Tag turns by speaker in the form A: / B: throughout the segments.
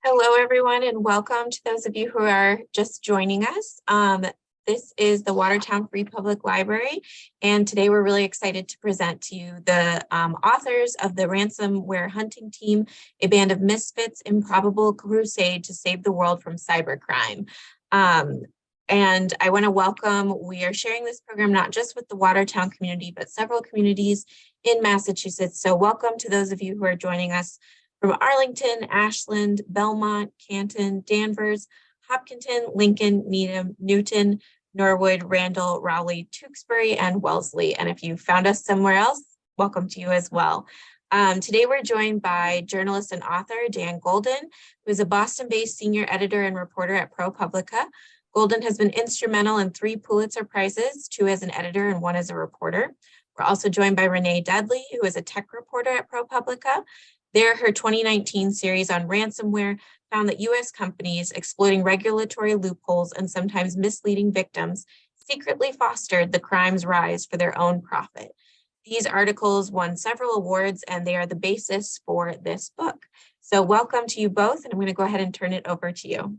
A: Hello, everyone, and welcome to those of you who are just joining us. This is the Watertown Free Public Library, and today we're really excited to present to you the authors of the Ransomware Hunting Team, a band of misfits' improbable crusade to save the world from cybercrime. And I want to welcome, we are sharing this program not just with the Watertown community, but several communities in Massachusetts. So welcome to those of you who are joining us from Arlington, Ashland, Belmont, Canton, Danvers, Hopkinton, Lincoln, Needham, Newton, Norwood, Randall, Rowley, Tewksbury, and Wellesley. And if you found us somewhere else, welcome to you as well. Today we're joined by journalist and author Dan Golden, who is a Boston-based senior editor and reporter at ProPublica. Golden has been instrumental in 3 Pulitzer Prizes, 2 as an editor and 1 as a reporter. We're also joined by Renee Dudley, who is a tech reporter at ProPublica. Her 2019 series on ransomware found that U.S. companies exploiting regulatory loopholes and sometimes misleading victims secretly fostered the crime's rise for their own profit. These articles won several awards, and they are the basis for this book. So welcome to you both, and I'm going to go ahead and turn it over to you.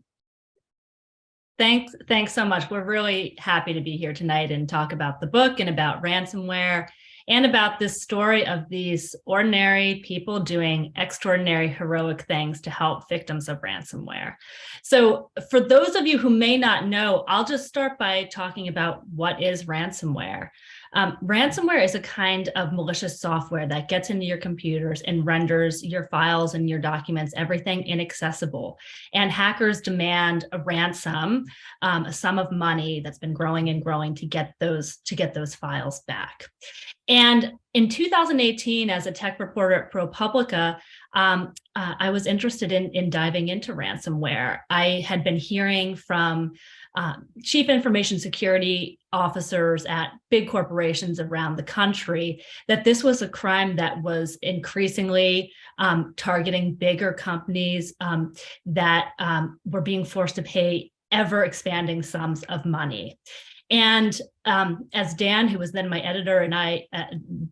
B: Thanks so much. We're really happy to be here tonight and talk about the book and about ransomware and about this story of these ordinary people doing extraordinary heroic things to help victims of ransomware. So for those of you who may not know, I'll just start by talking about what is ransomware. Ransomware is a kind of malicious software that gets into your computers and renders your files and your documents, everything inaccessible. And hackers demand a ransom, a sum of money that's been growing and growing to get those files back. And in 2018, as a tech reporter at ProPublica, I was interested in diving into ransomware. I had been hearing from chief information security officers at big corporations around the country that this was a crime that was increasingly targeting bigger companies that were being forced to pay ever expanding sums of money. And as Dan, who was then my editor, and I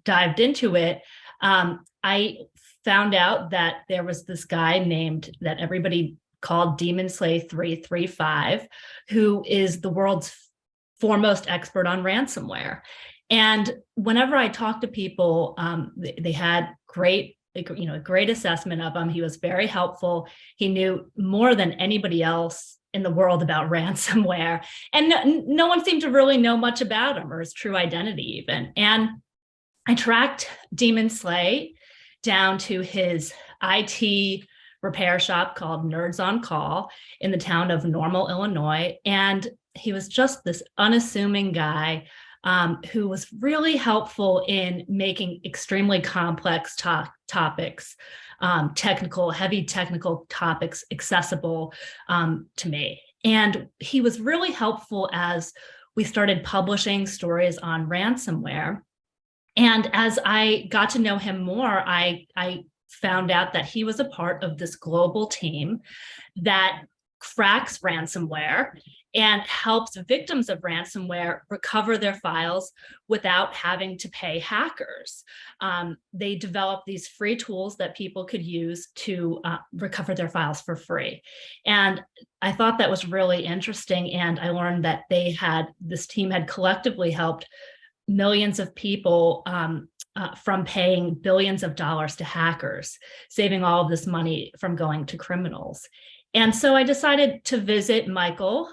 B: dived into it, I found out that there was this guy named that everybody called Demon Slay 335, who is the world's foremost expert on ransomware. And whenever I talked to people, they had a great assessment of him. He was very helpful. He knew more than anybody else in the world about ransomware. And no one seemed to really know much about him or his true identity even. And I tracked Demon Slay down to his IT repair shop called Nerds on Call in the town of Normal, Illinois. And he was just this unassuming guy who was really helpful in making extremely complex topics, heavy technical topics accessible to me. And he was really helpful as we started publishing stories on ransomware. And as I got to know him more, I found out that he was a part of this global team that cracks ransomware and helps victims of ransomware recover their files without having to pay hackers. They developed these free tools that people could use to recover their files for free. And I thought that was really interesting. And I learned that this team had collectively helped millions of people from paying billions of dollars to hackers, saving all of this money from going to criminals. And so I decided to visit Michael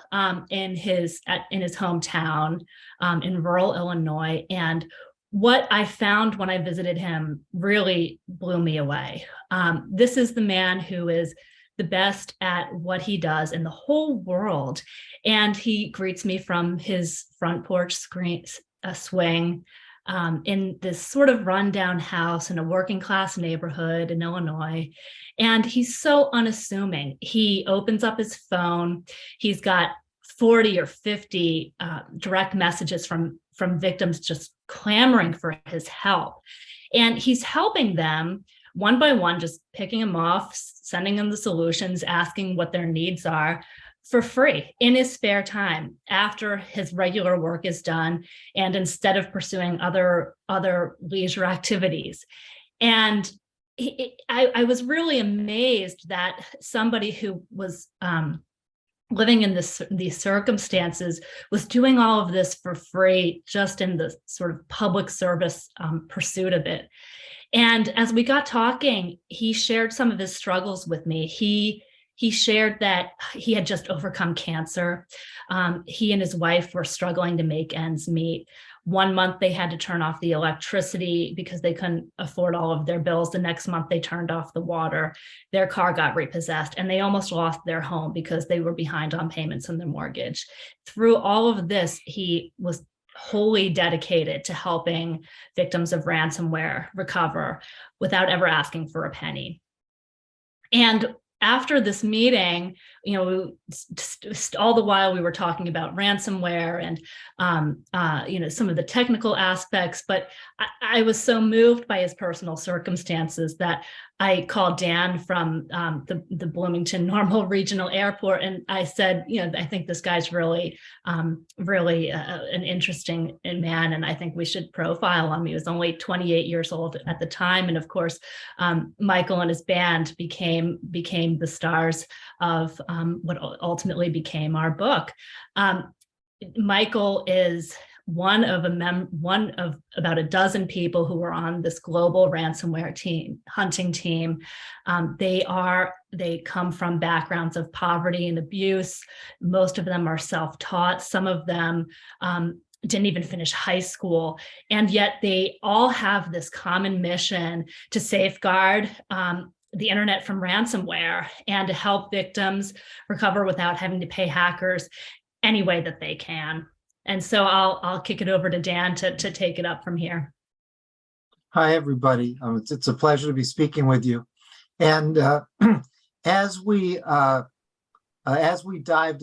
B: in his hometown in rural Illinois. And what I found when I visited him really blew me away. This is the man who is the best at what he does in the whole world. And he greets me from his front porch swing in this sort of rundown house in a working class neighborhood in Illinois. And he's so unassuming. He opens up his phone. He's got 40 or 50 direct messages from victims just clamoring for his help. And he's helping them one by one, just picking them off, sending them the solutions, asking what their needs are for free in his spare time after his regular work is done and instead of pursuing other leisure activities. And I was really amazed that somebody who was living in these circumstances was doing all of this for free, just in the sort of public service pursuit of it. And as we got talking, he shared some of his struggles with me. He shared that he had just overcome cancer. He and his wife were struggling to make ends meet. One month they had to turn off the electricity because they couldn't afford all of their bills. The next month they turned off the water. Their car got repossessed, and they almost lost their home because they were behind on payments on their mortgage. Through all of this, he was wholly dedicated to helping victims of ransomware recover without ever asking for a penny. And after this meeting, all the while we were talking about ransomware and some of the technical aspects, but I was so moved by his personal circumstances that I called Dan from the Bloomington Normal Regional Airport, and I said, I think this guy's really an interesting man, and I think we should profile him. He was only 28 years old at the time, and of course, Michael and his band became the stars of what ultimately became our book. Michael is one of about a dozen people who were on this global ransomware hunting team. They come from backgrounds of poverty and abuse. Most of them are self-taught. Some of them didn't even finish high school, and yet they all have this common mission to safeguard the internet from ransomware and to help victims recover without having to pay hackers any way that they can. And so I'll kick it over to Dan to take it up from here.
C: Hi, everybody. It's a pleasure to be speaking with you. And as we dived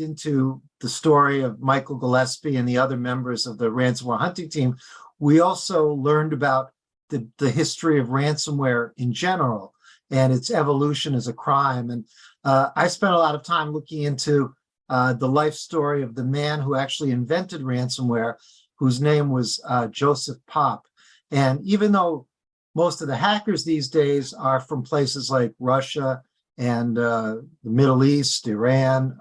C: into the story of Michael Gillespie and the other members of the Ransomware Hunting Team, we also learned about the history of ransomware in general and its evolution as a crime. And I spent a lot of time looking into the life story of the man who actually invented ransomware, whose name was Joseph Popp. And even though most of the hackers these days are from places like Russia and the Middle East, Iran,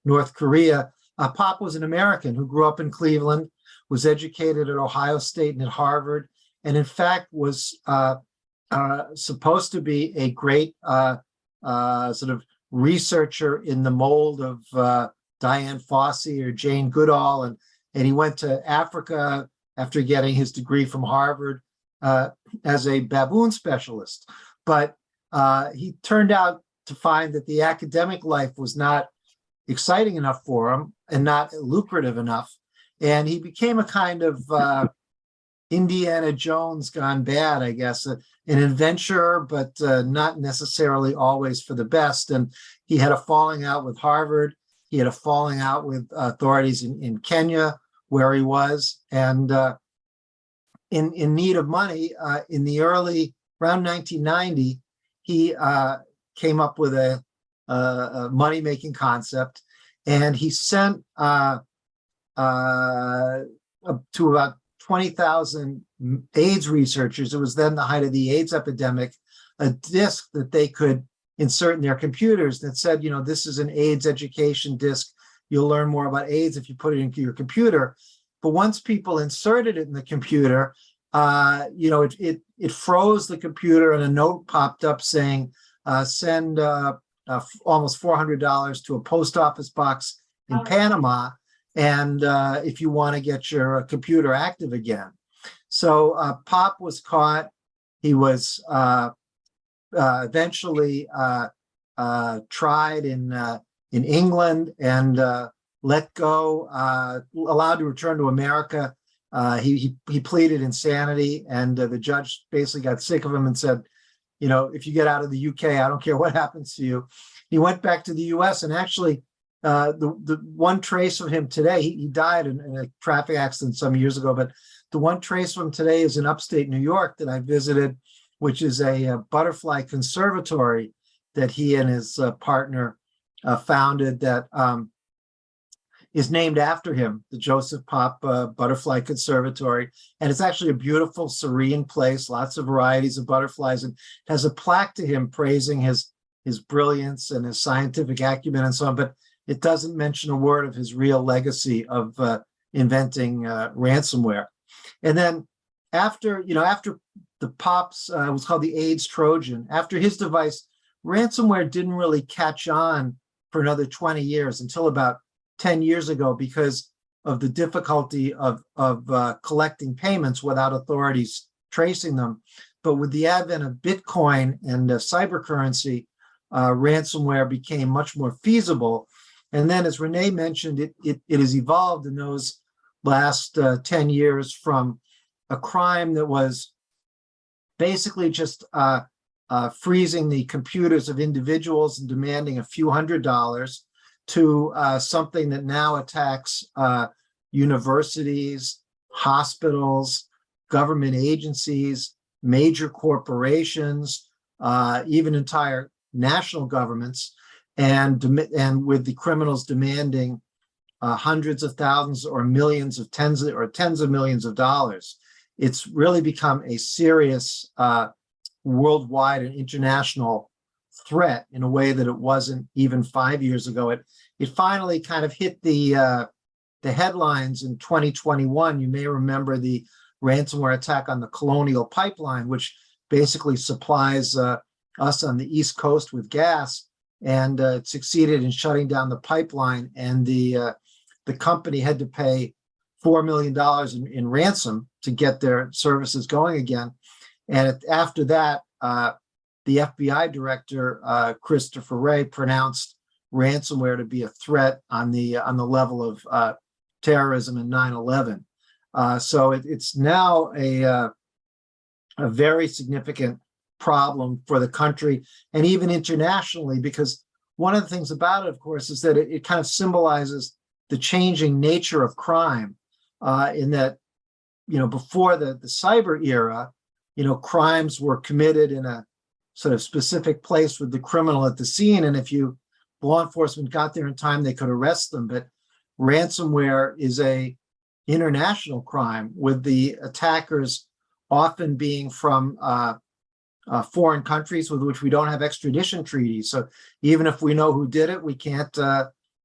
C: North Korea, Popp was an American who grew up in Cleveland, was educated at Ohio State and at Harvard, and in fact was supposed to be a great sort of researcher in the mold of Diane Fossey or Jane Goodall, and he went to Africa after getting his degree from Harvard as a baboon specialist. But he turned out to find that the academic life was not exciting enough for him and not lucrative enough, and he became a kind of Indiana Jones gone bad, I guess, an adventurer, but not necessarily always for the best. And he had a falling out with Harvard. He had a falling out with authorities in Kenya, where he was, and in need of money. In the around 1990, he came up with a money-making concept, and he sent to about 20,000 AIDS researchers, it was then the height of the AIDS epidemic, a disc that they could insert in their computers that said, this is an AIDS education disc. You'll learn more about AIDS if you put it into your computer. But once people inserted it in the computer, it froze the computer, and a note popped up saying, send almost $400 to a post office box in Panama, and if you want to get your computer active again. So Popp was caught. He was eventually tried in England and let go, allowed to return to America. He pleaded insanity, and the judge basically got sick of him and said, if you get out of the UK, I don't care what happens to you. He went back to the US, and actually the one trace of him today, he died in a traffic accident some years ago, but the one trace of him today is in upstate New York that I visited, which is a butterfly conservatory that he and his partner founded that is named after him, the Joseph Pop Butterfly Conservatory. And it's actually a beautiful, serene place, lots of varieties of butterflies, and has a plaque to him praising his brilliance and his scientific acumen and so on. But it doesn't mention a word of his real legacy of inventing ransomware. And then after the Pops, it was called the AIDS Trojan. After his device, ransomware didn't really catch on for another 20 years until about 10 years ago because of the difficulty of collecting payments without authorities tracing them. But with the advent of Bitcoin and cybercurrency, ransomware became much more feasible. And then, as Renee mentioned, it has evolved in those last 10 years from a crime that was basically just freezing the computers of individuals and demanding a few $100s to something that now attacks universities, hospitals, government agencies, major corporations, even entire national governments, and with the criminals demanding hundreds of thousands or millions of tens of millions of dollars. It's really become a serious worldwide and international threat in a way that it wasn't even 5 years ago. It finally kind of hit the headlines in 2021. You may remember the ransomware attack on the Colonial Pipeline, which basically supplies us on the East Coast with gas, and it succeeded in shutting down the pipeline, and the company had to pay $4 million in ransom to get their services going again. And after that, the FBI director, Christopher Wray, pronounced ransomware to be a threat on the level of terrorism and 9/11. So it's now a very significant problem for the country and even internationally, because one of the things about it, of course, is that it kind of symbolizes the changing nature of crime, in that, before the cyber era, crimes were committed in a sort of specific place with the criminal at the scene. And if law enforcement got there in time, they could arrest them. But ransomware is a international crime, with the attackers often being from foreign countries with which we don't have extradition treaties. So even if we know who did it, we can't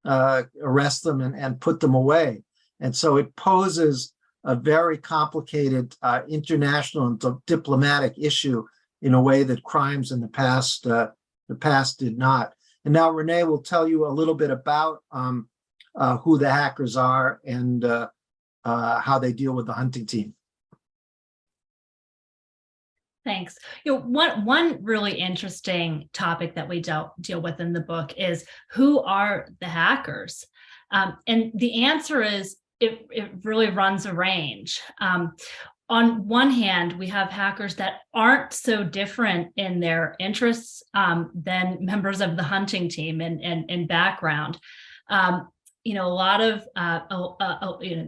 C: arrest them and put them away. And so it poses a very complicated international and diplomatic issue in a way that crimes in the past did not. And now Renee will tell you a little bit about who the hackers are and how they deal with the hunting team.
B: Thanks. One really interesting topic that we deal with in the book is, who are the hackers? And the answer is, it really runs a range. On one hand, we have hackers that aren't so different in their interests than members of the hunting team and background. A lot of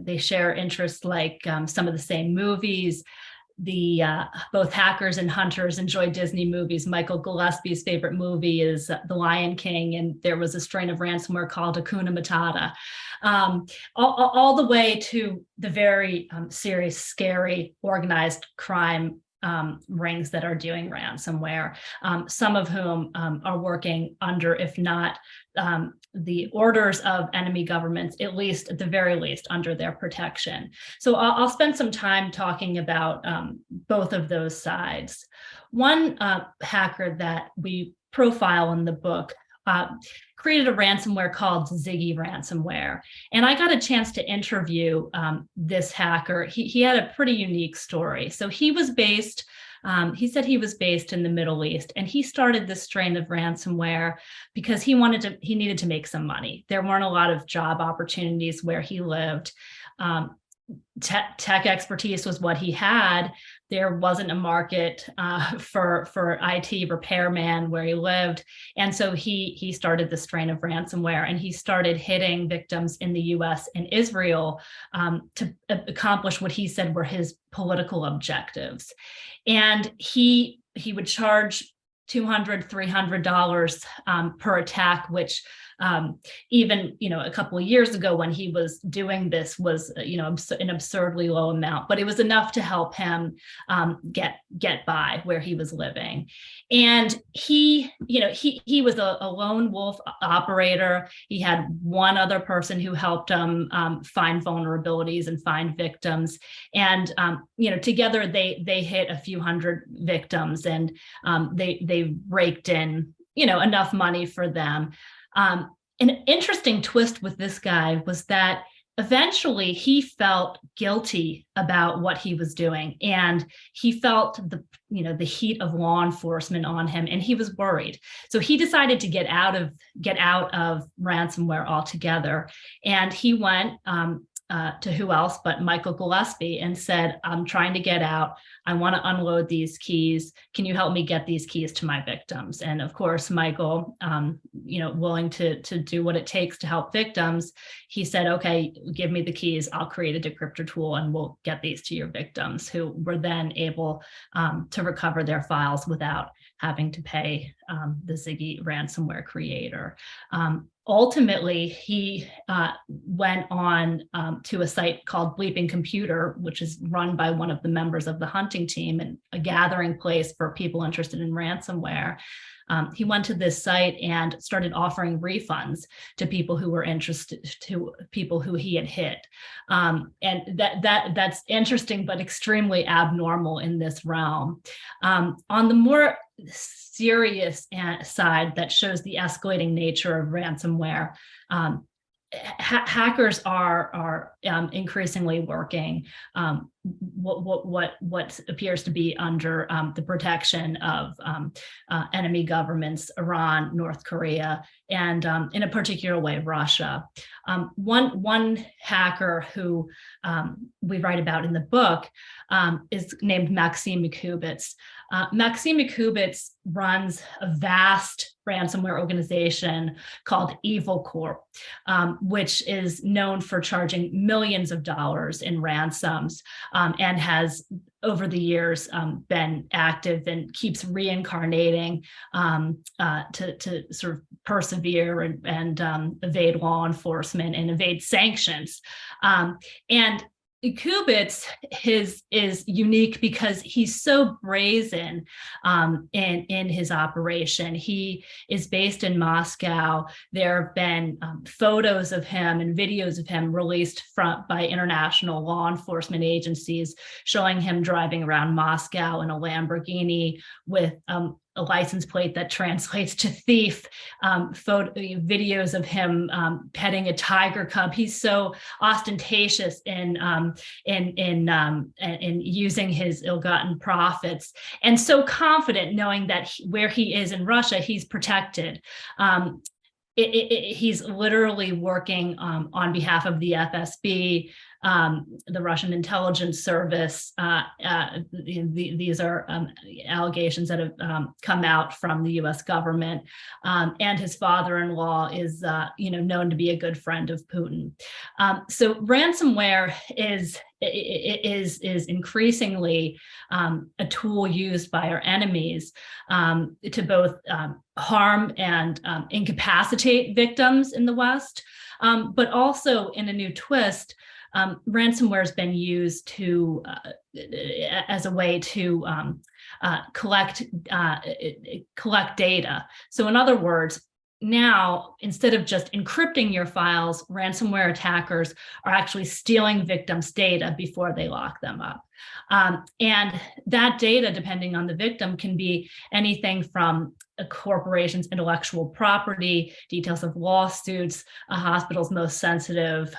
B: they share interests like some of the same movies. Both hackers and hunters enjoy Disney movies. Michael Gillespie's favorite movie is The Lion King, and there was a strain of ransomware called Hakuna Matata. All the way to the very serious, scary, organized crime rings that are doing ransomware, some of whom are working under, if not the orders of enemy governments, at the very least, under their protection. So I'll spend some time talking about both of those sides. One hacker that we profile in the book created a ransomware called Ziggy ransomware. And I got a chance to interview this hacker. He had a pretty unique story. So he said he was based in the Middle East, and he started this strain of ransomware because he needed to make some money. There weren't a lot of job opportunities where he lived. Tech expertise was what he had. There wasn't a market for IT repairman where he lived. And so he started the strain of ransomware, and he started hitting victims in the US and Israel to accomplish what he said were his political objectives. And he would charge $200, $300 per attack, which even, a couple of years ago when he was doing this was, an absurdly low amount, but it was enough to help him get by where he was living. And he was a lone wolf operator. He had one other person who helped him find vulnerabilities and find victims. And, together they hit a few hundred victims, and they raked in, enough money for them. An interesting twist with this guy was that eventually he felt guilty about what he was doing, and he felt the heat of law enforcement on him, and he was worried. So he decided to get out of ransomware altogether, and he went to who else but Michael Gillespie and said, "I'm trying to get out. I want to unload these keys. Can you help me get these keys to my victims?" And of course, Michael, willing to do what it takes to help victims, he said, "Okay, give me the keys. I'll create a decryptor tool and we'll get these to your victims," who were then able to recover their files without having to pay the Ziggy ransomware creator. Ultimately, he went on to a site called Bleeping Computer, which is run by one of the members of the hunting team and a gathering place for people interested in ransomware. He went to this site and started offering refunds to people who were interested, to people who he had hit. And that's interesting, but extremely abnormal in this realm. On the more serious side that shows the escalating nature of ransomware, hackers are increasingly working what appears to be under the protection of enemy governments, Iran, North Korea, and in a particular way, Russia. One hacker who we write about in the book is named Maxim Mikubits. Maxim Mikubits runs a vast ransomware organization called Evil Corp, which is known for charging millions of dollars in ransoms, and has over the years been active and keeps reincarnating to sort of persevere and evade law enforcement and evade sanctions. And Kubitz is unique because he's so brazen in his operation. He is based in Moscow. There have been photos of him and videos of him released by international law enforcement agencies showing him driving around Moscow in a Lamborghini with a license plate that translates to thief, videos of him petting a tiger cub. He's so ostentatious in using his ill-gotten profits, and so confident knowing that where he is in Russia, he's protected. He's literally working on behalf of the FSB, the Russian intelligence service. These are allegations that have come out from the U.S. government, and his father-in-law is, known to be a good friend of Putin. So ransomware is increasingly a tool used by our enemies to both harm and incapacitate victims in the West, but also in a new twist. Ransomware has been used as a way to collect data. So in other words, now, instead of just encrypting your files, ransomware attackers are actually stealing victims' data before they lock them up. And that data, depending on the victim, can be anything from a corporation's intellectual property, details of lawsuits, a hospital's most sensitive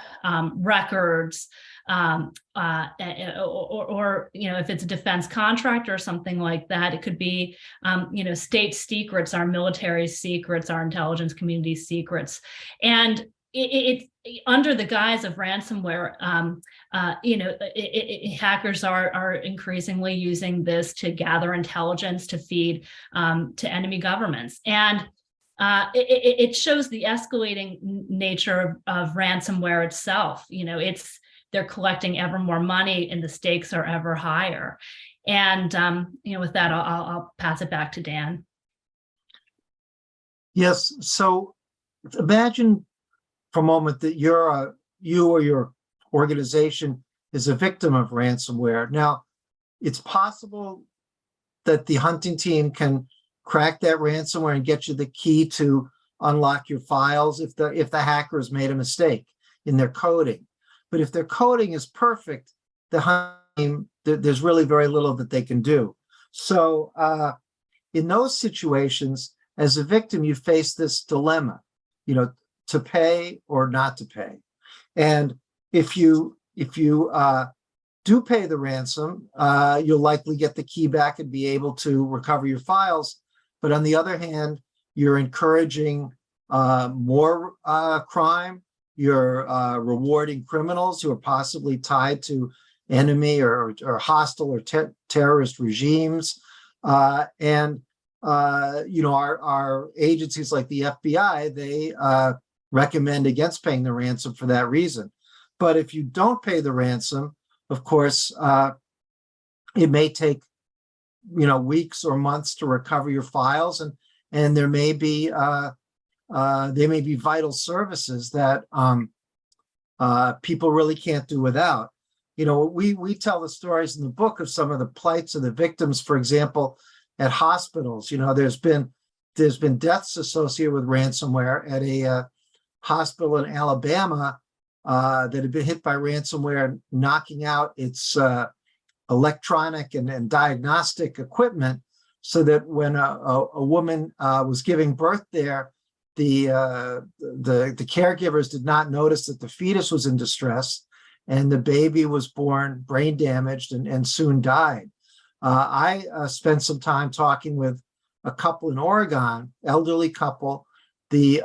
B: records, or if it's a defense contractor or something like that, it could be state secrets, our military secrets, our intelligence community secrets, and it's under the guise of ransomware. Hackers are increasingly using this to gather intelligence to feed to enemy governments, and it shows the escalating nature of ransomware itself. They're collecting ever more money and the stakes are ever higher. And, with that, I'll pass it back to Dan.
C: Yes. So imagine for a moment that you or your organization is a victim of ransomware. Now, it's possible that the hunting team can crack that ransomware and get you the key to unlock your files if the hackers made a mistake in their coding. But if their coding is perfect, the hunting team, there's really very little that they can do. So in those situations, as a victim, you face this dilemma, to pay or not to pay. And if you do pay the ransom, you'll likely get the key back and be able to recover your files. But on the other hand, you're encouraging more crime. You're rewarding criminals who are possibly tied to enemy or hostile or terrorist regimes. And our agencies like the FBI, they recommend against paying the ransom for that reason. But if you don't pay the ransom, of course, it may take weeks or months to recover your files, and there may be vital services that people really can't do without. We tell the stories in the book of some of the plights of the victims. For example, at hospitals, there's been deaths associated with ransomware at a hospital in Alabama that had been hit by ransomware, knocking out its electronic and diagnostic equipment, so that when a woman was giving birth there, the caregivers did not notice that the fetus was in distress, and the baby was born brain damaged and soon died. I spent some time talking with a couple in Oregon, elderly couple. The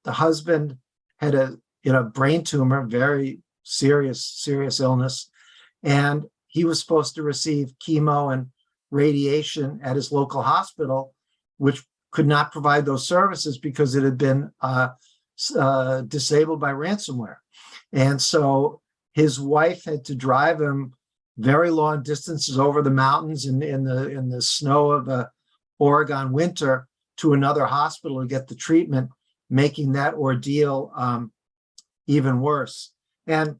C: husband had a brain tumor, very serious illness, and he was supposed to receive chemo and radiation at his local hospital, which could not provide those services because it had been disabled by ransomware. And so his wife had to drive him very long distances over the mountains in the snow of the Oregon winter to another hospital to get the treatment, making that ordeal even worse. And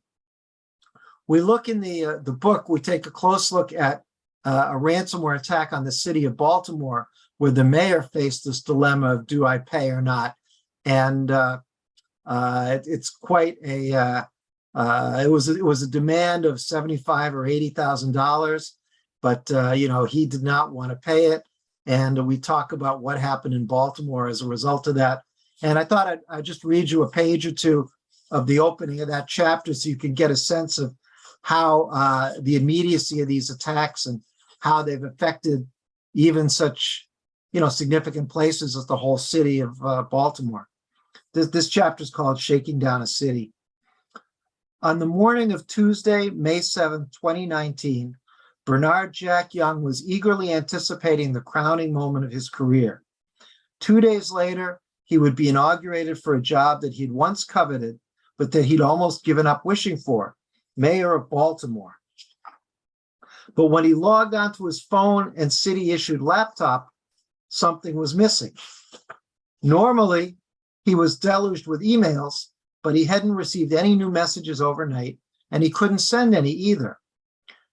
C: we look in the book, we take a close look at a ransomware attack on the city of Baltimore, where the mayor faced this dilemma of, do I pay or not? And it's quite a it was a demand of $75,000 or $80,000, but he did not want to pay it. And we talk about what happened in Baltimore as a result of that. And I thought I'd just read you a page or two of the opening of that chapter so you can get a sense of how the immediacy of these attacks and how they've affected even such significant places as the whole city of Baltimore. This chapter is called Shaking Down a City. On the morning of Tuesday, May 7th, 2019, Bernard Jack Young was eagerly anticipating the crowning moment of his career. 2 days later, he would be inaugurated for a job that he'd once coveted, but that he'd almost given up wishing for, mayor of Baltimore. But when he logged onto his phone and city-issued laptop, something was missing. Normally, he was deluged with emails, but he hadn't received any new messages overnight, and he couldn't send any either.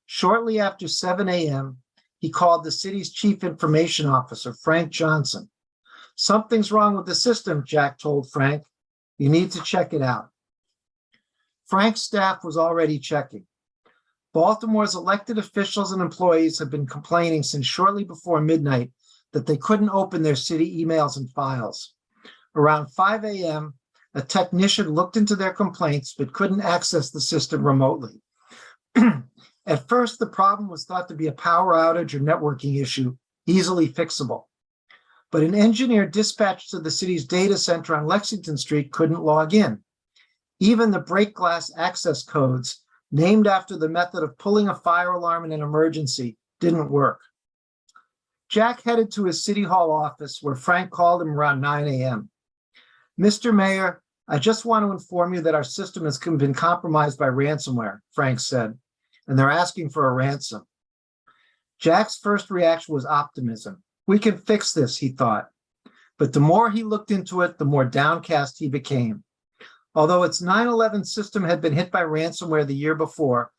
C: Shortly after 7 a.m., he called the city's chief information officer, Frank Johnson. Something's wrong with the system, Jack told Frank. You need to check it out. Frank's staff was already checking. Baltimore's elected officials and employees have been complaining since shortly before midnight that they couldn't open their city emails and files. Around 5 a.m., a technician looked into their complaints but couldn't access the system remotely. At first, the problem was thought to be a power outage or networking issue, easily fixable. But an engineer dispatched to the city's data center on Lexington Street couldn't log in. Even the break glass access codes, named after the method of pulling a fire alarm in an emergency, didn't work. Jack headed to his City Hall office, where Frank called him around 9 a.m. Mr. Mayor, I just want to inform you that our system has been compromised by ransomware, Frank said, and they're asking for a ransom. Jack's first reaction was optimism. We can fix this, he thought. But the more he looked into it, the more downcast he became. Although its 9/11 system had been hit by ransomware the year before,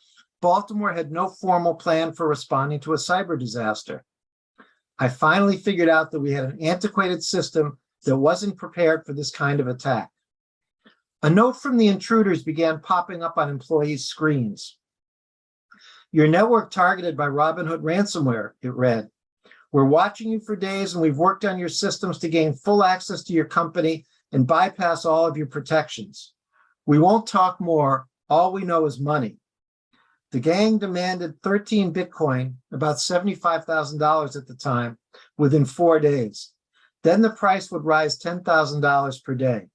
C: Baltimore had no formal plan for responding to a cyber disaster. I finally figured out that we had an antiquated system that wasn't prepared for this kind of attack. A note from the intruders began popping up on employees' screens. Your network targeted by Robinhood ransomware, it read. We're watching you for days and we've worked on your systems to gain full access to your company and bypass all of your protections. We won't talk more. All we know is money. The gang demanded 13 Bitcoin, about $75,000 at the time, within 4 days. Then the price would rise $10,000 per day.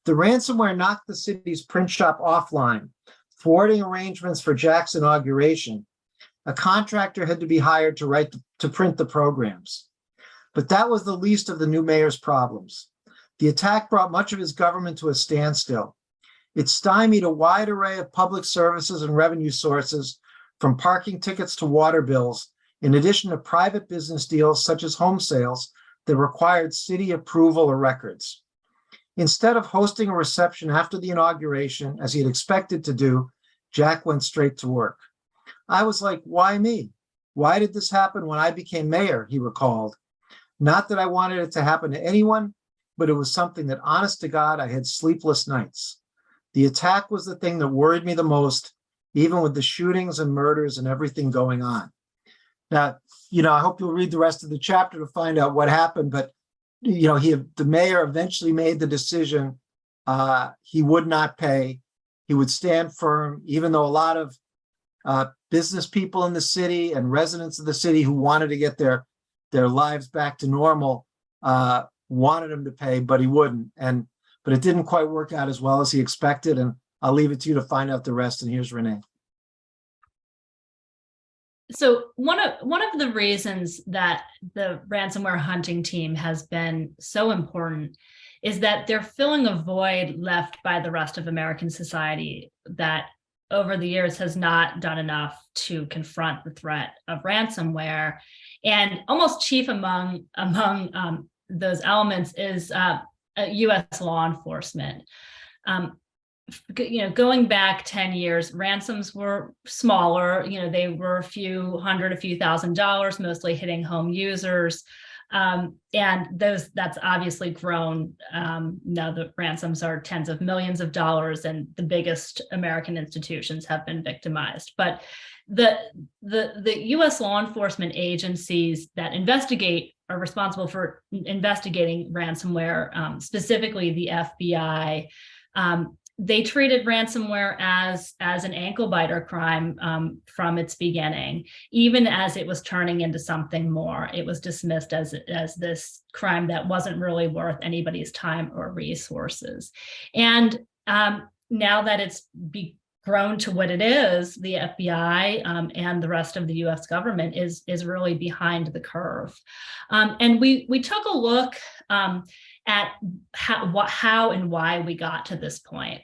C: The ransomware knocked the city's print shop offline, thwarting arrangements for Jack's inauguration. A contractor had to be hired to print the programs. But that was the least of the new mayor's problems. The attack brought much of his government to a standstill. It stymied a wide array of public services and revenue sources, from parking tickets to water bills, in addition to private business deals such as home sales that required city approval or records. Instead of hosting a reception after the inauguration, as he had expected to do, Jack went straight to work. I was like, why me? Why did this happen when I became mayor, he recalled. Not that I wanted it to happen to anyone, but it was something that, honest to God, I had sleepless nights. The attack was the thing that worried me the most, even with the shootings and murders and everything going on. Now, I hope you'll read the rest of the chapter to find out what happened, but the mayor eventually made the decision. He would not pay. He would stand firm, even though a lot of business people in the city and residents of the city who wanted to get their lives back to normal wanted him to pay, but he wouldn't. But it didn't quite work out as well as he expected. And I'll leave it to you to find out the rest. And here's Renee.
B: So one of the reasons that the Ransomware Hunting Team has been so important is that they're filling a void left by the rest of American society that over the years has not done enough to confront the threat of ransomware. And almost chief among those elements is U.S. law enforcement. Going back 10 years, ransoms were smaller. They were a few $100,000, mostly hitting home users. And that's obviously grown. Now the ransoms are tens of millions of dollars, and the biggest American institutions have been victimized. But the U.S. law enforcement agencies that are responsible for investigating ransomware, specifically the FBI. They treated ransomware as an ankle biter crime from its beginning. Even as it was turning into something more, it was dismissed as this crime that wasn't really worth anybody's time or resources. And now that it's grown to what it is, the FBI and the rest of the U.S. government is really behind the curve. And we took a look at how and why we got to this point.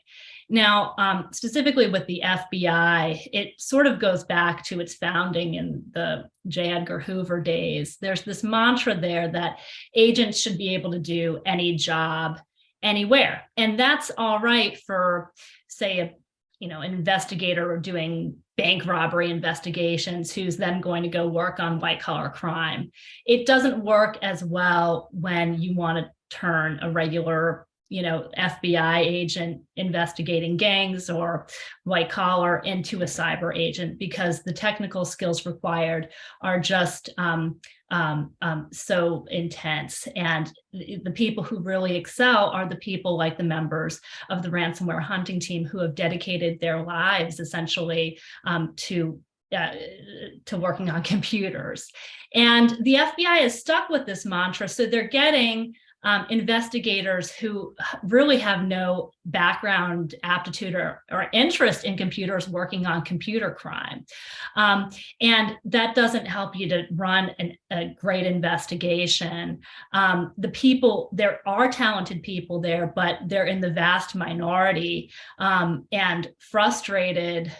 B: Now, specifically with the FBI, it sort of goes back to its founding in the J. Edgar Hoover days. There's this mantra there that agents should be able to do any job anywhere. And that's all right for, say, an investigator doing bank robbery investigations who's then going to go work on white-collar crime. It doesn't work as well when you want to turn a regular, FBI agent investigating gangs or white collar into a cyber agent, because the technical skills required are just so intense. And the people who really excel are the people like the members of the Ransomware Hunting Team who have dedicated their lives essentially to working on computers. And the FBI is stuck with this mantra, so they're getting investigators who really have no background, aptitude, or interest in computers working on computer crime. And that doesn't help you to run a great investigation. There are talented people there, but they're in the vast minority and frustrated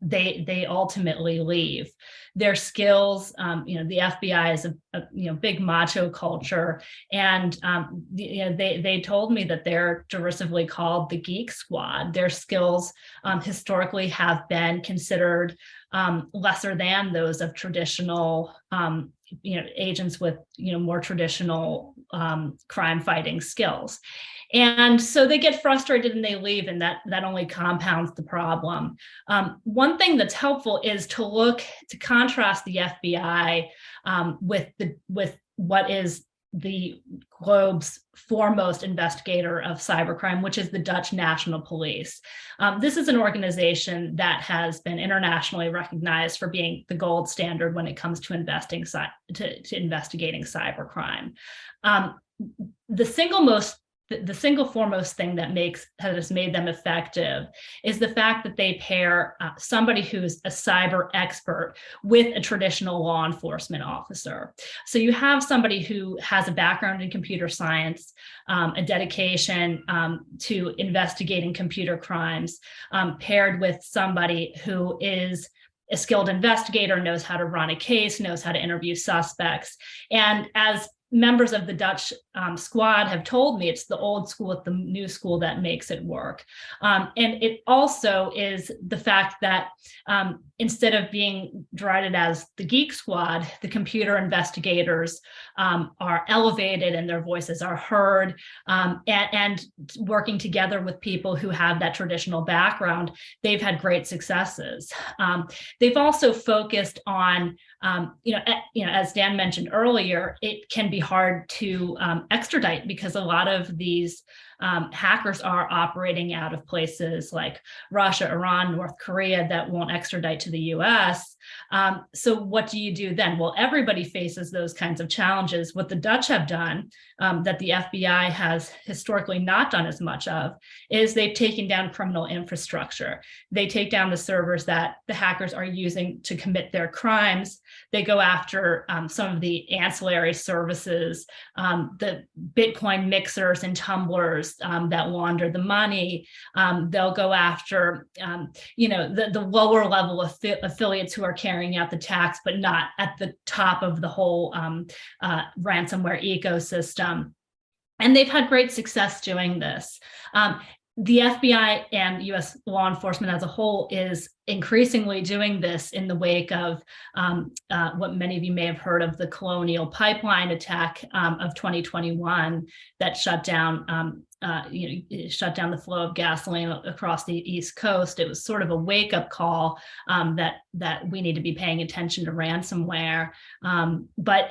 B: they ultimately leave. Their skills, the FBI is a big macho culture, and they told me that they're derisively called the Geek Squad. Their skills historically have been considered lesser than those of traditional agents with more traditional crime fighting skills. And so they get frustrated and they leave, and that only compounds the problem. One thing that's helpful is to contrast the FBI with what is the globe's foremost investigator of cybercrime, which is the Dutch National Police. This is an organization that has been internationally recognized for being the gold standard when it comes to investigating cybercrime. The single foremost thing that has made them effective is the fact that they pair somebody who's a cyber expert with a traditional law enforcement officer. So you have somebody who has a background in computer science, a dedication to investigating computer crimes, paired with somebody who is a skilled investigator, knows how to run a case, knows how to interview suspects. And as members of the Dutch squad have told me, it's the old school with the new school that makes it work. And it also is the fact that instead of being derided as the geek squad, the computer investigators are elevated and their voices are heard, and working together with people who have that traditional background, they've had great successes. They've also focused on, as Dan mentioned earlier, it can be hard to extradite because a lot of these hackers are operating out of places like Russia, Iran, North Korea that won't extradite to the US. So what do you do then? Well, everybody faces those kinds of challenges. What the Dutch have done, that the FBI has historically not done as much of, is they've taken down criminal infrastructure. They take down the servers that the hackers are using to commit their crimes. They go after some of the ancillary services, the Bitcoin mixers and tumblers that launder the money. They'll go after, the lower level affiliates who are carrying out the attacks, but not at the top of the whole ransomware ecosystem. And they've had great success doing this. The FBI and US law enforcement as a whole is increasingly doing this in the wake of what many of you may have heard of, the Colonial Pipeline attack of 2021 that shut down the flow of gasoline across the East Coast. It was sort of a wake-up call that we need to be paying attention to ransomware. But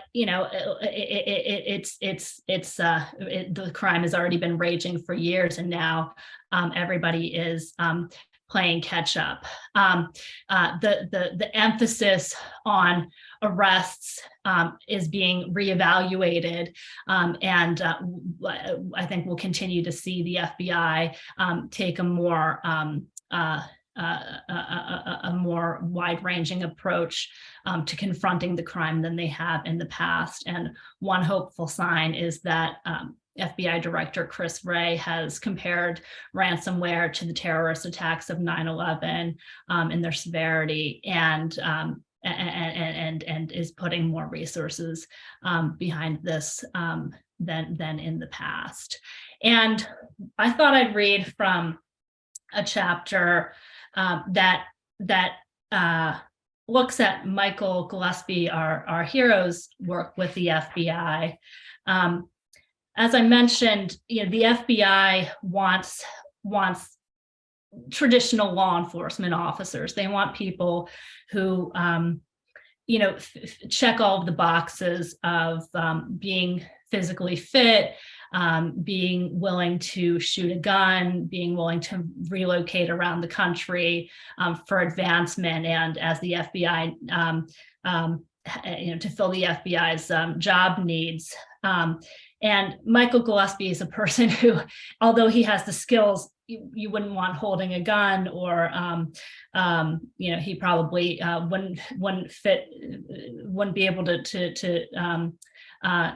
B: the crime has already been raging for years, and now everybody is playing catch up. The emphasis on arrests is being reevaluated, and I think we'll continue to see the FBI take a more wide-ranging approach to confronting the crime than they have in the past. And one hopeful sign is that FBI Director Chris Wray has compared ransomware to the terrorist attacks of 9/11 in their severity, and is putting more resources behind this than in the past. And I thought I'd read from a chapter that looks at Michael Gillespie, our hero's work with the FBI. As I mentioned, the FBI wants traditional law enforcement officers. They want people who, check all of the boxes of being physically fit, being willing to shoot a gun, being willing to relocate around the country for advancement, and as the FBI, to fill the FBI's job needs. And Michael Gillespie is a person who, although he has the skills, you wouldn't want holding a gun, or he probably wouldn't be able to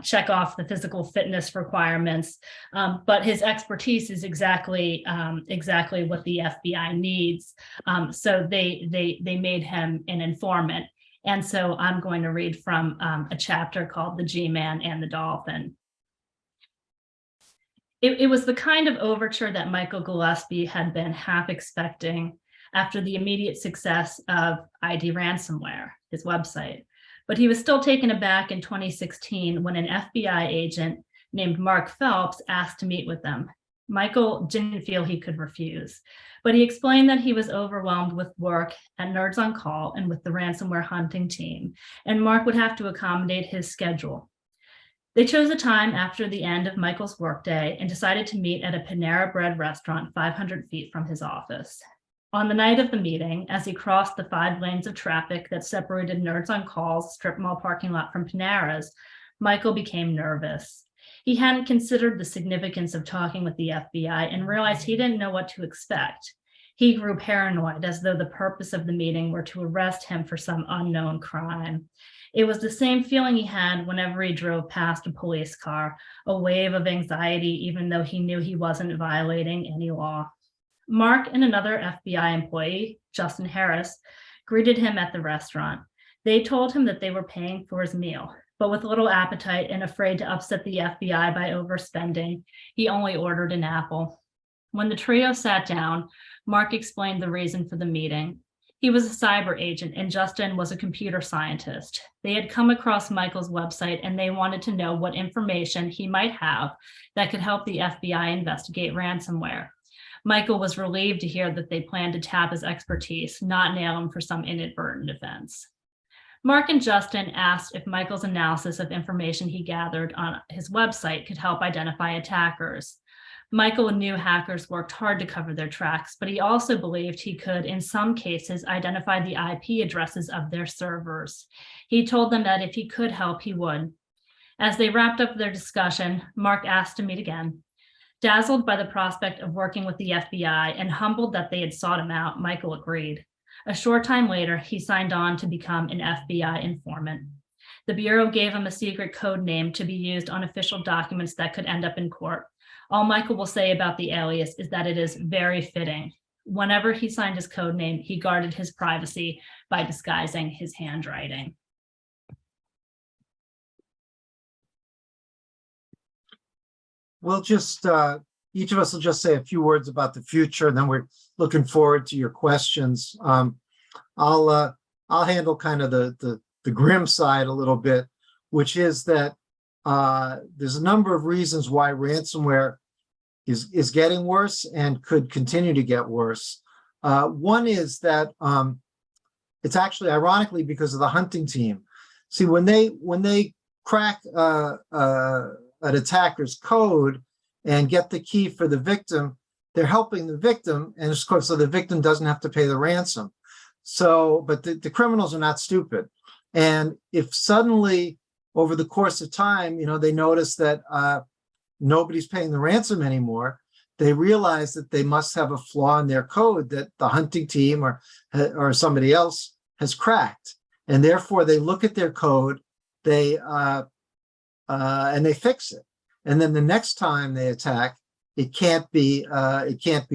B: check off the physical fitness requirements. But his expertise is exactly what the FBI needs. So they made him an informant. And so I'm going to read from a chapter called The G-Man and the Dolphin. It was the kind of overture that Michael Gillespie had been half expecting after the immediate success of ID Ransomware, his website. But he was still taken aback in 2016 when an FBI agent named Mark Phelps asked to meet with them. Michael didn't feel he could refuse, but he explained that he was overwhelmed with work at Nerds on Call and with the Ransomware Hunting Team, and Mark would have to accommodate his schedule. They chose a time after the end of Michael's workday and decided to meet at a Panera Bread restaurant 500 feet from his office. On the night of the meeting, as he crossed the 5 lanes of traffic that separated Nerds on Call's strip mall parking lot from Panera's, Michael became nervous. He hadn't considered the significance of talking with the FBI and realized he didn't know what to expect. He grew paranoid, as though the purpose of the meeting were to arrest him for some unknown crime. It was the same feeling he had whenever he drove past a police car, a wave of anxiety, even though he knew he wasn't violating any law. Mark and another FBI employee, Justin Harris, greeted him at the restaurant. They told him that they were paying for his meal, but with little appetite and afraid to upset the FBI by overspending, he only ordered an apple. When the trio sat down, Mark explained the reason for the meeting. He was a cyber agent and Justin was a computer scientist. They had come across Michael's website and they wanted to know what information he might have that could help the FBI investigate ransomware. Michael was relieved to hear that they planned to tap his expertise, not nail him for some inadvertent offense. Mark and Justin asked if Michael's analysis of information he gathered on his website could help identify attackers. Michael knew hackers worked hard to cover their tracks, but he also believed he could, in some cases, identify the IP addresses of their servers. He told them that if he could help, he would. As they wrapped up their discussion, Mark asked to meet again. Dazzled by the prospect of working with the FBI and humbled that they had sought him out, Michael agreed. A short time later, he signed on to become an FBI informant. The Bureau gave him a secret code name to be used on official documents that could end up in court. All Michael will say about the alias is that it is very fitting. Whenever he signed his code name, he guarded his privacy by disguising his handwriting.
C: We'll just, each of us will just say a few words about the future, and then we're looking forward to your questions. I'll handle kind of the grim side a little bit, which is that there's a number of reasons why ransomware is getting worse and could continue to get worse. One is that it's actually ironically because of the hunting team. See, when they crack an attacker's code and get the key for the victim, they're helping the victim, and of course, so the victim doesn't have to pay the ransom. So, but the criminals are not stupid. And if suddenly over the course of time, they notice that nobody's paying the ransom anymore, they realize that they must have a flaw in their code that the hunting team or somebody else has cracked. And therefore they look at their code, and they fix it. And then the next time they attack, it can't be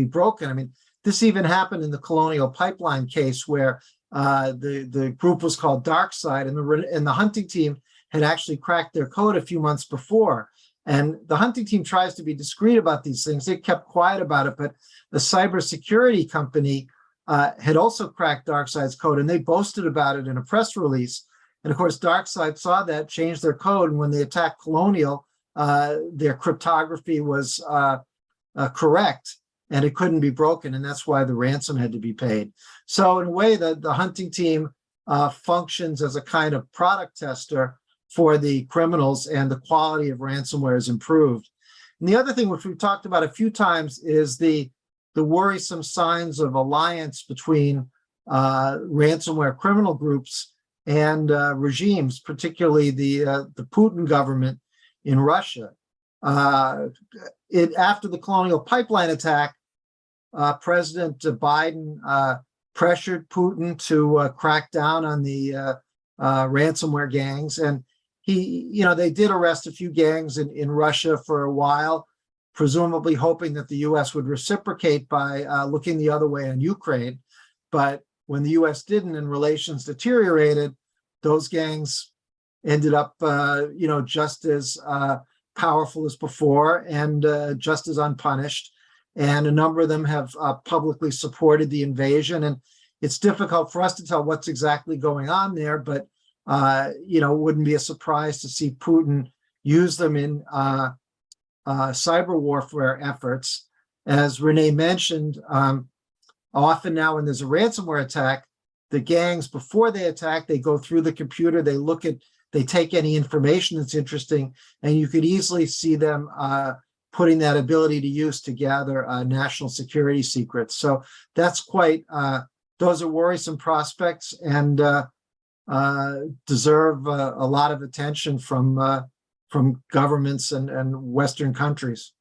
C: broken. I mean, this even happened in the Colonial Pipeline case where the group was called DarkSide, and the hunting team had actually cracked their code a few months before. And the hunting team tries to be discreet about these things. They kept quiet about it, but the cybersecurity company had also cracked DarkSide's code, and they boasted about it in a press release. And of course, DarkSide saw that, changed their code, and when they attacked Colonial, their cryptography was correct, and it couldn't be broken, and that's why the ransom had to be paid. So in a way, the hunting team functions as a kind of product tester for the criminals, and the quality of ransomware is improved. And the other thing, which we've talked about a few times, is the worrisome signs of alliance between ransomware criminal groups and regimes, particularly the Putin government in Russia. After the Colonial Pipeline attack, President Biden pressured Putin to crack down on the ransomware gangs. And they did arrest a few gangs in Russia for a while, presumably hoping that the US would reciprocate by looking the other way on Ukraine. But when the US didn't and relations deteriorated, those gangs ended up, just as powerful as before and just as unpunished. And a number of them have publicly supported the invasion. And it's difficult for us to tell what's exactly going on there, but wouldn't be a surprise to see Putin use them in cyber warfare efforts. As Renee mentioned, often now when there's a ransomware attack, the gangs, before they attack, they go through the computer, they take any information that's interesting, and you could easily see them putting that ability to use to gather national security secrets. So that's those are worrisome prospects and deserve a lot of attention from governments and Western countries.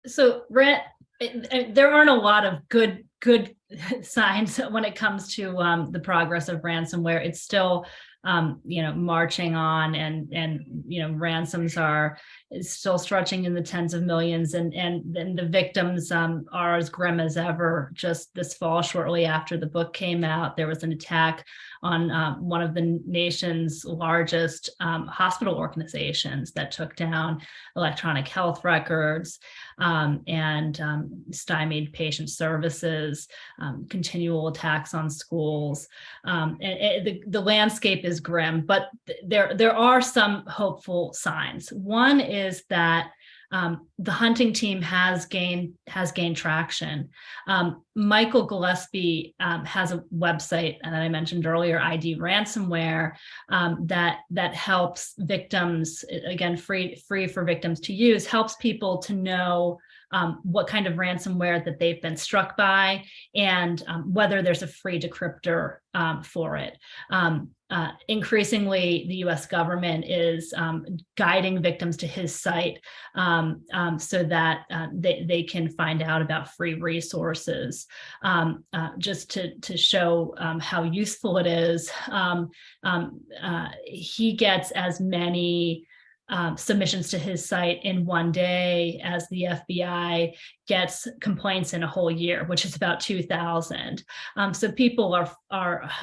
B: So, Brent, there aren't a lot of good signs when it comes to the progress of ransomware. It's still marching on, and ransoms are still stretching in the tens of millions, and the victims are as grim as ever. Just this fall, shortly after the book came out, there was an attack on one of the nation's largest hospital organizations that took down electronic health records and stymied patient services, continual attacks on schools. The landscape is grim, but there are some hopeful signs. One is that the hunting team has gained traction. Michael Gillespie has a website that I mentioned earlier, ID Ransomware, that helps victims, again, free for victims to use, helps people to know what kind of ransomware that they've been struck by, and whether there's a free decryptor for it. Increasingly, the U.S. government is guiding victims to his site so that they can find out about free resources. Just to show how useful it is, he gets as many submissions to his site in one day as the FBI gets complaints in a whole year, which is about 2,000. So people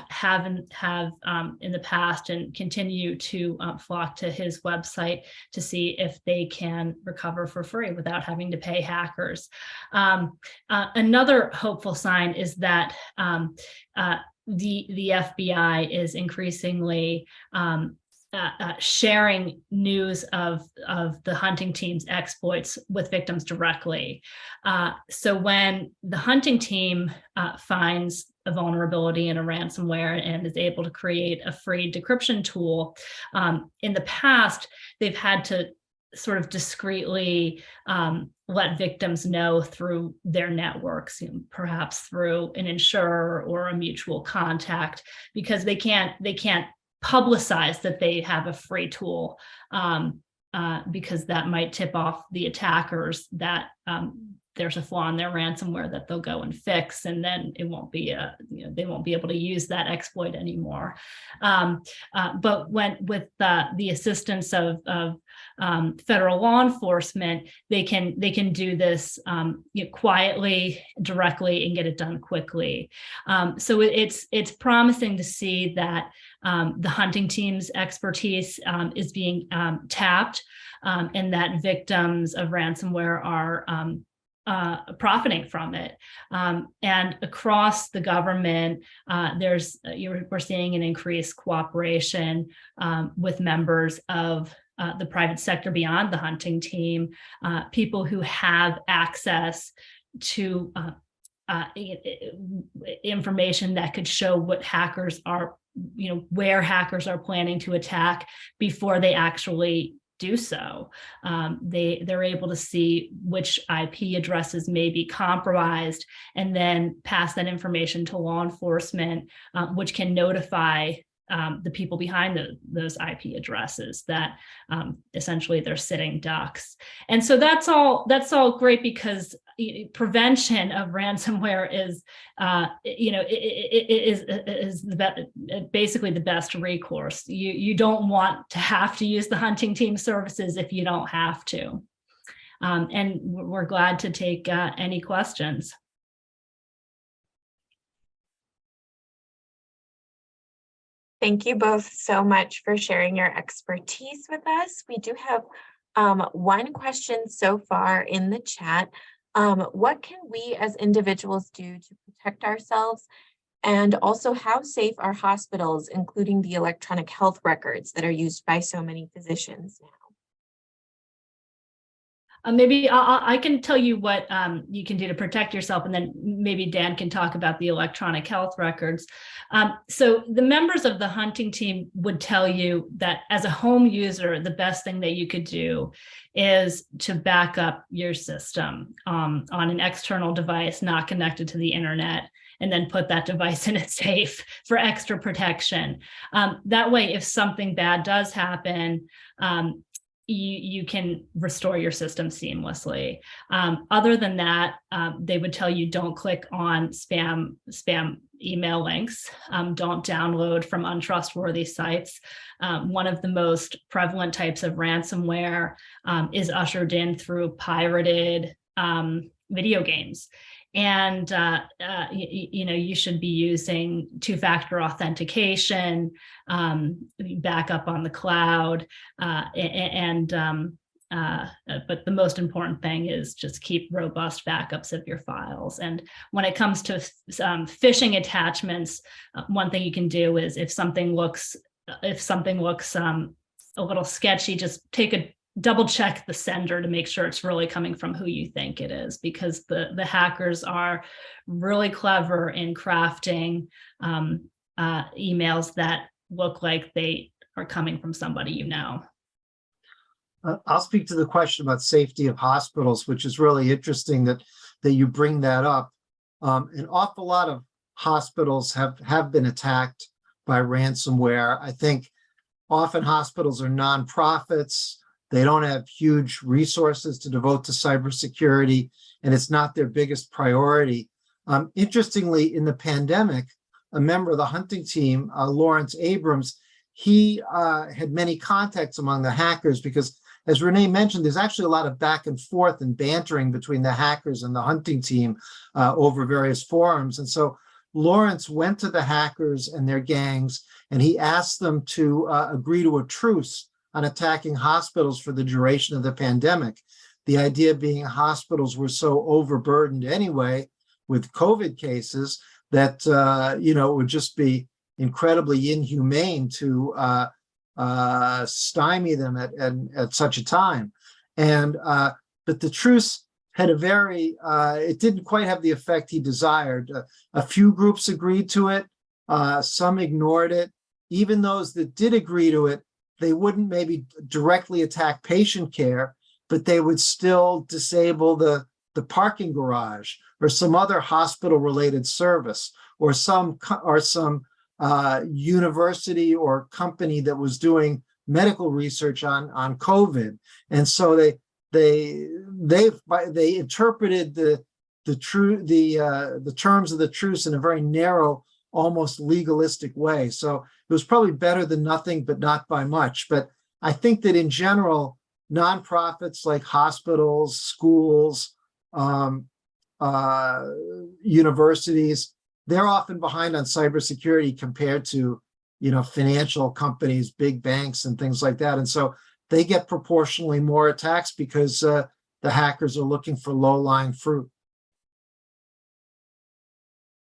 B: have in the past and continue to flock to his website to see if they can recover for free without having to pay hackers. Another hopeful sign is that the FBI is increasingly sharing news of the hunting team's exploits with victims directly. So when the hunting team finds a vulnerability in a ransomware and is able to create a free decryption tool, in the past, they've had to sort of discreetly let victims know through their networks, perhaps through an insurer or a mutual contact, because they can't publicize that they have a free tool because that might tip off the attackers that there's a flaw in their ransomware that they'll go and fix, and then it won't be they won't be able to use that exploit anymore. But with the assistance of federal law enforcement, they can do this quietly, directly, and get it done quickly. So it's promising to see that the hunting team's expertise is being tapped, and that victims of ransomware are profiting from it. And across the government, we're seeing an increased cooperation with members of the private sector beyond the hunting team, people who have access to information that could show what hackers are, where hackers are planning to attack before they actually do so. They're able to see which IP addresses may be compromised and then pass that information to law enforcement, which can notify the people behind those IP addresses, that essentially they're sitting ducks. And so that's all great, because prevention of ransomware is, basically the best recourse. You don't want to have to use the hunting team services if you don't have to. And we're glad to take any questions.
A: Thank you both so much for sharing your expertise with us. We do have one question so far in the chat. What can we as individuals do to protect ourselves? And also, how safe are hospitals, including the electronic health records that are used by so many physicians now?
B: Maybe I can tell you what you can do to protect yourself, and then maybe Dan can talk about the electronic health records. So the members of the hunting team would tell you that as a home user, the best thing that you could do is to back up your system on an external device not connected to the internet, and then put that device in a safe for extra protection. That way, if something bad does happen, you can restore your system seamlessly. Other than that, they would tell you don't click on spam email links. Don't download from untrustworthy sites. One of the most prevalent types of ransomware is ushered in through pirated video games. And you should be using two-factor authentication, backup on the cloud, but the most important thing is just keep robust backups of your files. And when it comes to phishing attachments, one thing you can do is if something looks a little sketchy, just double check the sender to make sure it's really coming from who you think it is, because the hackers are really clever in crafting emails that look like they are coming from somebody you know.
C: I'll speak to the question about safety of hospitals, which is really interesting that you bring that up. An awful lot of hospitals have been attacked by ransomware. I think often hospitals are nonprofits. They don't have huge resources to devote to cybersecurity, and it's not their biggest priority. Interestingly, in the pandemic, a member of the hunting team, Lawrence Abrams, he had many contacts among the hackers because, as Renee mentioned, there's actually a lot of back and forth and bantering between the hackers and the hunting team over various forums. And so Lawrence went to the hackers and their gangs, and he asked them to agree to a truce on attacking hospitals for the duration of the pandemic. The idea being hospitals were so overburdened anyway with COVID cases that it would just be incredibly inhumane to stymie them at such a time. And but the truce had it didn't quite have the effect he desired. A few groups agreed to it, some ignored it. Even those that did agree to it, they wouldn't maybe directly attack patient care, but they would still disable the parking garage or some other hospital-related service or some university or company that was doing medical research on COVID. And so they interpreted the terms of the truce in a very narrow, almost legalistic way. So it was probably better than nothing, but not by much. But I think that in general, nonprofits like hospitals, schools, universities, they're often behind on cybersecurity compared to, financial companies, big banks, and things like that. And so they get proportionally more attacks because the hackers are looking for low-lying fruit.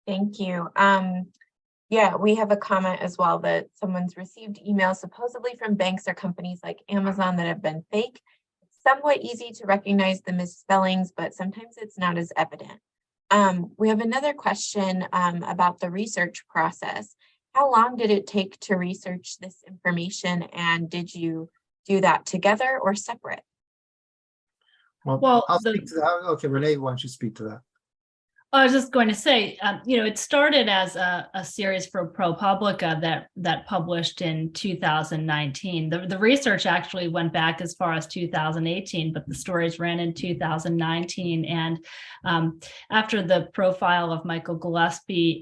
A: Thank you. Yeah, we have a comment as well that someone's received emails supposedly from banks or companies like Amazon that have been fake. It's somewhat easy to recognize the misspellings, but sometimes it's not as evident. We have another question about the research process. How long did it take to research this information, and did you do that together or separate?
C: Well, I'll speak to that. Okay, Renee, why don't you speak to that?
B: I was just going to say, it started as a series for ProPublica that published in 2019. The research actually went back as far as 2018, but the stories ran in 2019. And after the profile of Michael Gillespie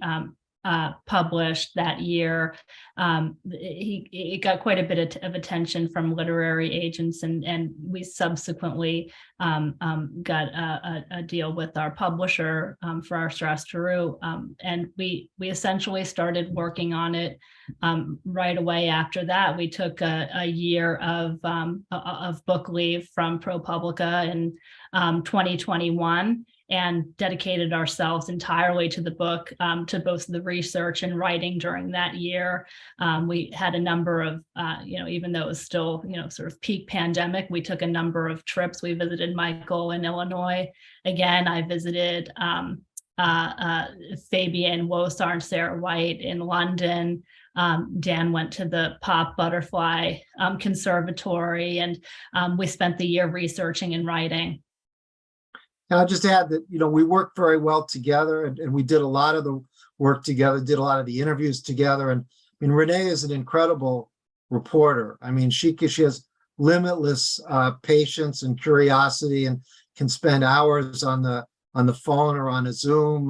B: published that year, it got quite a bit of attention from literary agents, and we subsequently got a deal with our publisher for our Strass-Giroux, and we essentially started working on it right away after that. We took a year of book leave from ProPublica in 2021. And dedicated ourselves entirely to the book, to both the research and writing during that year. We had a number of, even though it was still, sort of peak pandemic, we took a number of trips. We visited Michael in Illinois. Again, I visited Fabian Wosar and Sarah White in London. Dan went to the Pop Butterfly Conservatory, and we spent the year researching and writing.
C: And I'll just add that, we worked very well together, and we did a lot of the work together, did a lot of the interviews together. And I mean, Renee is an incredible reporter. I mean, she has limitless patience and curiosity, and can spend hours on the phone or on a Zoom,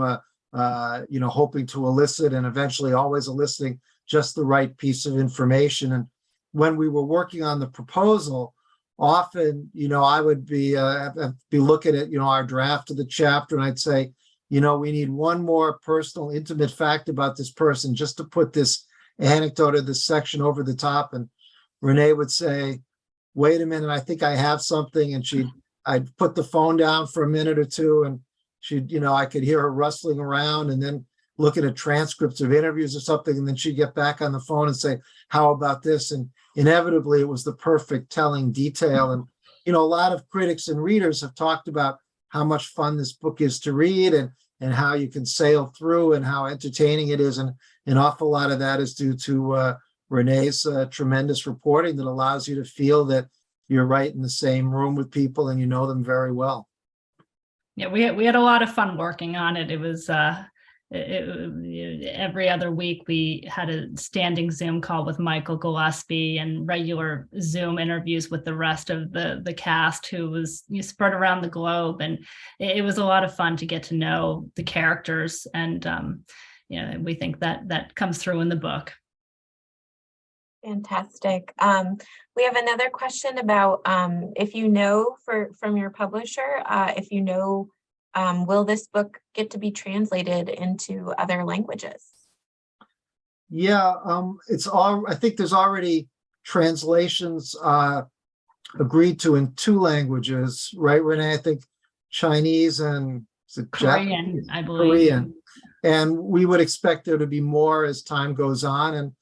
C: hoping to elicit, and eventually always eliciting just the right piece of information. And when we were working on the proposal, often, I would be looking at, our draft of the chapter, and I'd say, we need one more personal, intimate fact about this person just to put this anecdote or this section over the top. And Renee would say, wait a minute, I think I have something. And I'd put the phone down for a minute or two, and I could hear her rustling around and then looking at transcripts of interviews or something. And then she'd get back on the phone and say, how about this? And inevitably it was the perfect telling detail. And, a lot of critics and readers have talked about how much fun this book is to read, and how you can sail through, and how entertaining it is. And an awful lot of that is due to Renee's tremendous reporting that allows you to feel that you're right in the same room with people and you know them very well.
B: Yeah, we had a lot of fun working on it. It was every other week we had a standing Zoom call with Michael Gillespie, and regular Zoom interviews with the rest of the cast, who was spread around the globe. And it was a lot of fun to get to know the characters. And we think that comes through in the book.
A: Fantastic. We have another question about if from your publisher, will this book get to be translated into other languages?
C: Yeah, I think there's already translations agreed to in 2 languages, right, Renee? I think Chinese and
B: Korean,
C: Japanese?
B: I believe.
C: Korean. And we would expect there to be more as time goes on. And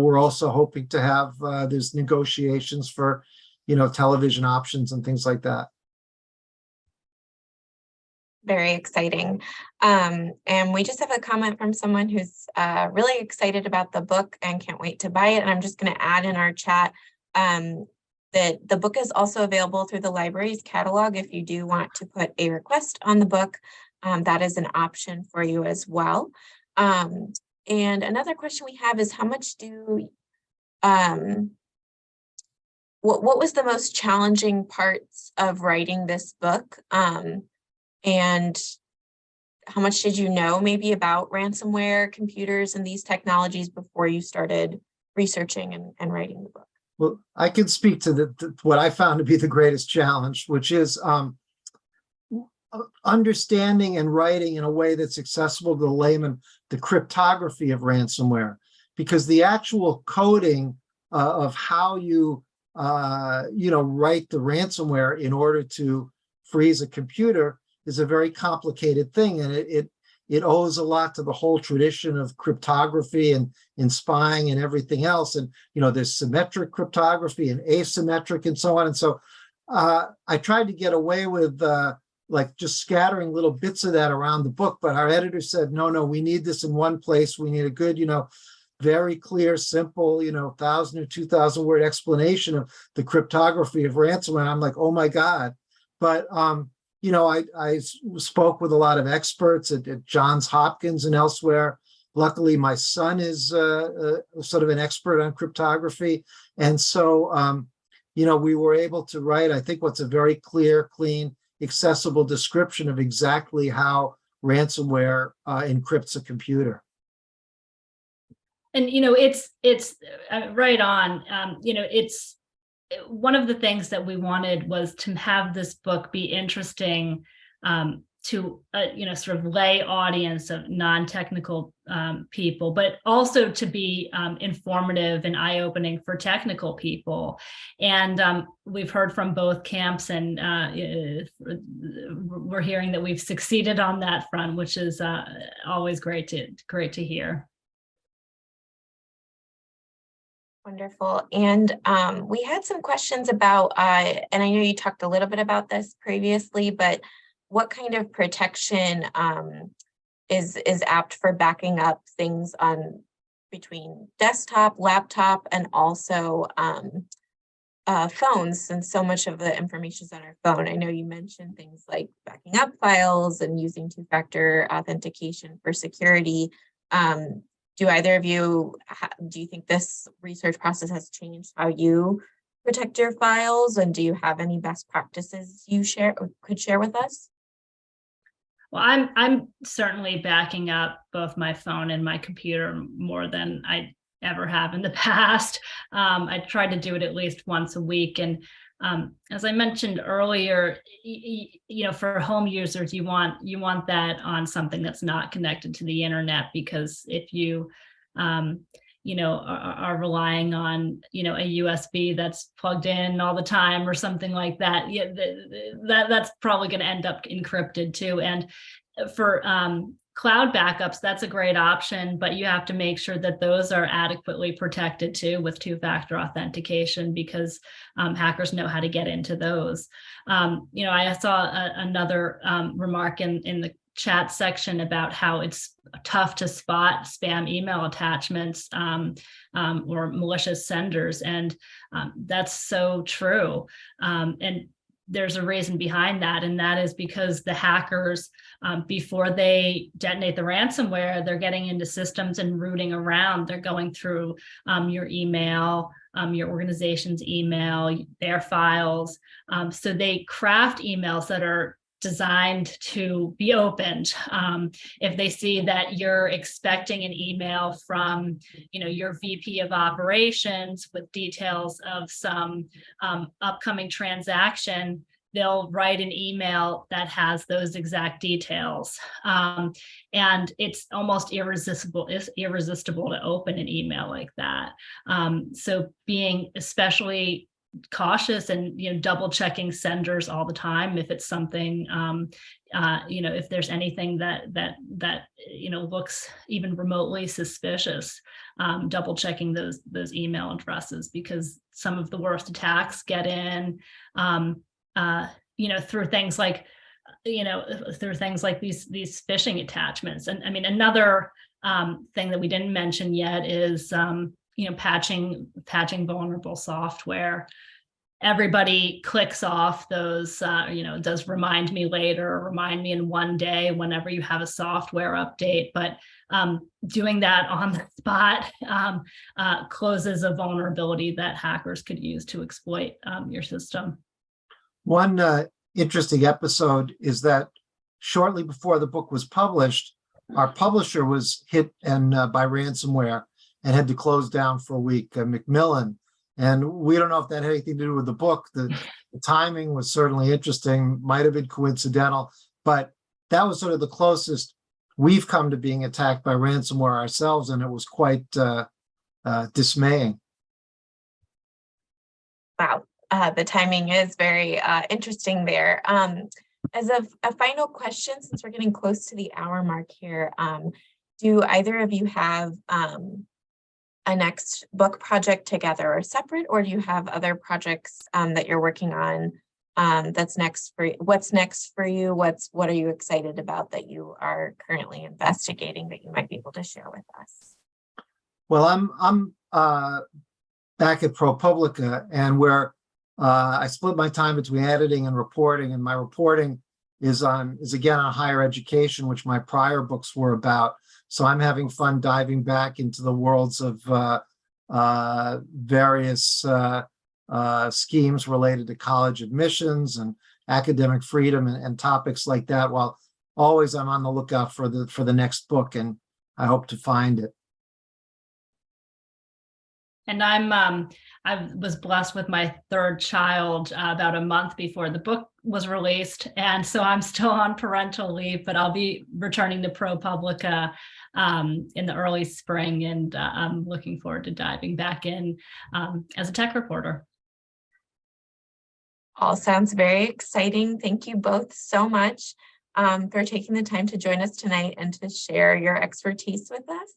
C: we're also hoping to have, there's negotiations for, television options and things like that.
A: Very exciting. And we just have a comment from someone who's really excited about the book and can't wait to buy it. And I'm just going to add in our chat that the book is also available through the library's catalog. If you do want to put a request on the book, that is an option for you as well. And another question we have is, how much what was the most challenging parts of writing this book? And how much did you know maybe about ransomware, computers, and these technologies before you started researching and writing the book?
C: Well, I can speak to what I found to be the greatest challenge, which is understanding and writing in a way that's accessible to the layman the cryptography of ransomware, because the actual coding of how you write the ransomware in order to freeze a computer is a very complicated thing, and it owes a lot to the whole tradition of cryptography and in spying and everything else. And there's symmetric cryptography and asymmetric and so on. And so I tried to get away with just scattering little bits of that around the book, but our editor said, no, we need this in one place. We need a good, very clear, simple, 1,000 or 2,000 word explanation of the cryptography of ransomware. I'm like, oh my God. But I spoke with a lot of experts at Johns Hopkins and elsewhere. Luckily, my son is sort of an expert on cryptography. And so, we were able to write, I think, what's a very clear, clean, accessible description of exactly how ransomware encrypts a computer.
B: And, it's right on. It's one of the things that we wanted was to have this book be interesting to sort of lay audience of non-technical people, but also to be informative and eye-opening for technical people. And we've heard from both camps, and we're hearing that we've succeeded on that front, which is always great to hear.
A: Wonderful. And we had some questions about, and I know you talked a little bit about this previously, but what kind of protection is apt for backing up things on between desktop, laptop, and also phones, since so much of the information is on our phone? I know you mentioned things like backing up files and using two-factor authentication for security. Do either of you, do you think this research process has changed how you protect your files? And do you have any best practices you could share with us?
B: Well, I'm certainly backing up both my phone and my computer more than I ever have in the past. I try to do it at least once a week. And as I mentioned earlier, for home users, you want that on something that's not connected to the internet, because if you are relying on a USB that's plugged in all the time or something like that, that's probably going to end up encrypted too. And for cloud backups, that's a great option, but you have to make sure that those are adequately protected too with two-factor authentication, because hackers know how to get into those. I saw another remark in the chat section about how it's tough to spot spam email attachments or malicious senders, and that's so true. And there's a reason behind that, and that is because the hackers, before they detonate the ransomware, they're getting into systems and rooting around. They're going through your email, your organization's email, their files. So they craft emails that are designed to be opened. If they see that you're expecting an email from, your VP of operations with details of some upcoming transaction, they'll write an email that has those exact details. And it's almost irresistible to open an email like that. So being especially cautious and double checking senders all the time. If it's something, if there's anything that looks even remotely suspicious, double checking those email addresses, because some of the worst attacks get in through things like these phishing attachments. And I mean, another thing that we didn't mention yet is patching vulnerable software. Everybody clicks off those, does remind me later, or remind me in one day whenever you have a software update. But doing that on the spot closes a vulnerability that hackers could use to exploit your system.
C: One interesting episode is that shortly before the book was published, our publisher was hit by ransomware and had to close down for a week, Macmillan. And we don't know if that had anything to do with the book. The timing was certainly interesting, might have been coincidental, but that was sort of the closest we've come to being attacked by ransomware ourselves, and it was quite dismaying.
A: Wow, the timing is very interesting there. As a final question, since we're getting close to the hour mark here, do either of you have a next book project together or separate, or do you have other projects that you're working on what's next for you? What are you excited about that you are currently investigating that you might be able to share with us?
C: Well, I'm back at ProPublica, and where I split my time between editing and reporting, and my reporting is again on higher education, which my prior books were about. So I'm having fun diving back into the worlds of various schemes related to college admissions and academic freedom and topics like that. While always I'm on the lookout for the next book, and I hope to find it.
B: And I was blessed with my third child about a month before the book was released. And so I'm still on parental leave, but I'll be returning to ProPublica in the early spring. And I'm looking forward to diving back in as a tech reporter.
A: All sounds very exciting. Thank you both so much for taking the time to join us tonight and to share your expertise with us.